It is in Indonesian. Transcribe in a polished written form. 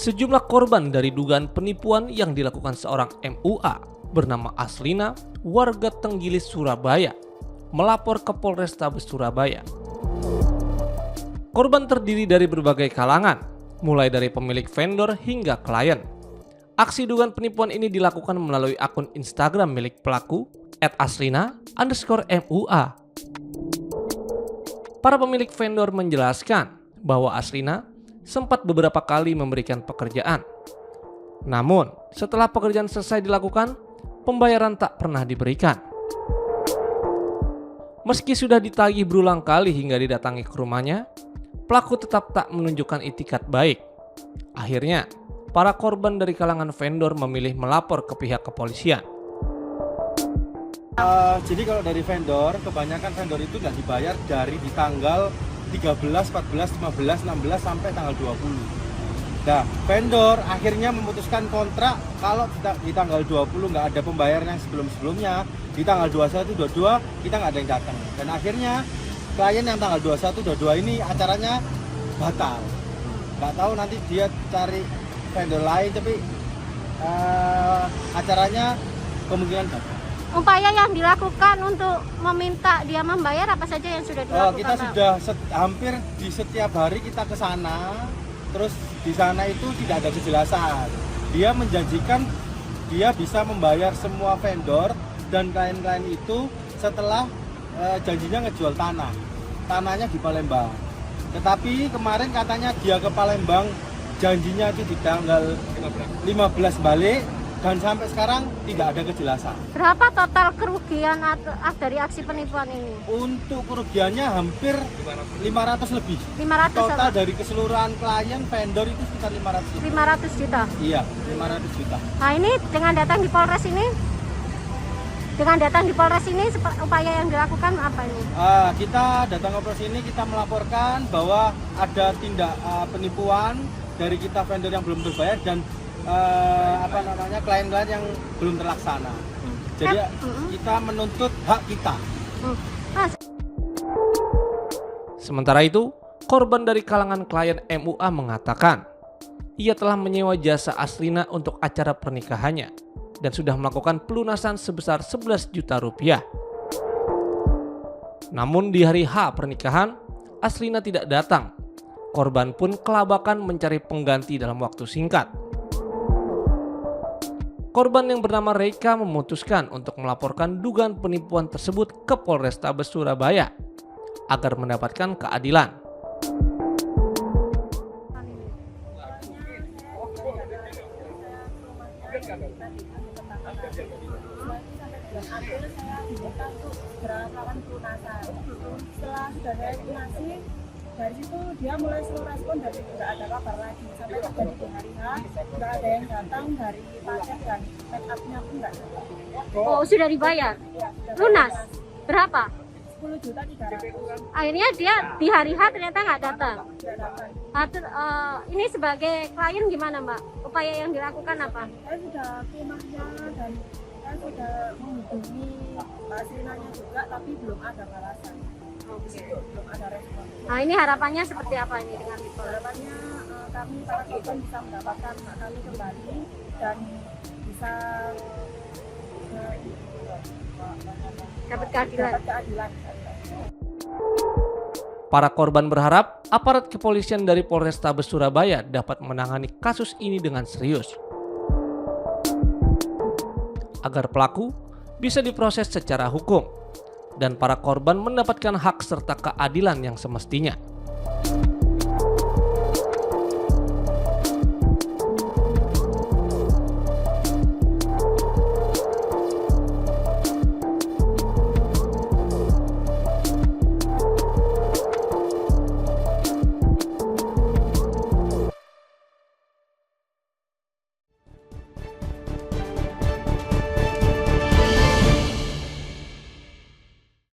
Sejumlah korban dari dugaan penipuan yang dilakukan seorang MUA bernama Aslina, warga Tenggilis, Surabaya, melapor ke Polrestabes Surabaya. Korban terdiri dari berbagai kalangan, mulai dari pemilik vendor hingga klien. Aksi dugaan penipuan ini dilakukan melalui akun Instagram milik pelaku @aslina_MUA. Para pemilik vendor menjelaskan bahwa Aslina sempat beberapa kali memberikan pekerjaan. Namun, setelah pekerjaan selesai dilakukan, pembayaran tak pernah diberikan. Meski sudah ditagih berulang kali hingga didatangi ke rumahnya, pelaku tetap tak menunjukkan itikat baik. Akhirnya, para korban dari kalangan vendor memilih melapor ke pihak kepolisian. Jadi kalau dari vendor, kebanyakan vendor itu nggak dibayar dari di tanggal 13, 14, 15, 16 sampai tanggal 20. Nah, vendor akhirnya memutuskan kontrak kalau di tanggal 20 nggak ada pembayaran yang sebelum-sebelumnya, di tanggal 21, 22 kita nggak ada yang datang. Dan akhirnya klien yang tanggal 21, 22 ini acaranya batal. Nggak tahu nanti dia cari vendor lain, tapi acaranya kemungkinan batal. Upaya yang dilakukan untuk meminta dia membayar apa saja yang sudah dilakukan? Kita sudah hampir di setiap hari kita ke sana, terus di sana itu tidak ada kejelasan. Dia menjanjikan dia bisa membayar semua vendor dan klien-klien itu setelah janjinya ngejual tanah. Tanahnya di Palembang. Tetapi kemarin katanya dia ke Palembang, janjinya itu di tanggal 15 balik. Dan sampai sekarang tidak ada kejelasan. Berapa total kerugian dari aksi penipuan ini? Untuk kerugiannya hampir 500 lebih. 500 total apa? Dari keseluruhan klien vendor itu sekitar 500 juta. 500 juta? Iya, 500 juta. Nah ini dengan datang di Polres ini, upaya yang dilakukan apa ini? Kita datang ke Polres ini, kita melaporkan bahwa ada tindak penipuan dari kita vendor yang belum terbayar dan klien-klien yang belum terlaksana. Jadi kita menuntut hak kita. Sementara itu, korban dari kalangan klien MUA mengatakan ia telah menyewa jasa Aslina untuk acara pernikahannya dan sudah melakukan pelunasan sebesar 11 juta rupiah. Namun di hari H pernikahan, Aslina tidak datang. Korban pun kelabakan mencari pengganti dalam waktu singkat. Korban yang bernama Reika memutuskan untuk melaporkan dugaan penipuan tersebut ke Polrestabes Surabaya agar mendapatkan keadilan. Setelah sudah saya lunasi, dari situ dia mulai slow respon dan tidak ada kabar lagi sampai terjadi di hari H, tidak ada yang datang dari pajak dan make up-nya pun tidak datang. Oh sudah dibayar? Ya, sudah Lunas? Berapa? 10.300.000. Akhirnya dia di hari H ternyata nggak datang. Ini sebagai klien gimana Mbak? Upaya yang dilakukan apa? Saya sudah ke rumahnya dan saya sudah menghubungi Mbak Srinanya juga, tapi belum ada balasan. Belum ada respon. Nah ini harapannya seperti apa ini dengan itu? Harapannya kami para korban bisa mendapatkan hak kami kembali dan bisa Dapat keadilan. Para korban berharap aparat kepolisian dari Polrestabes Surabaya dapat menangani kasus ini dengan serius agar pelaku bisa diproses secara hukum dan para korban mendapatkan hak serta keadilan yang semestinya.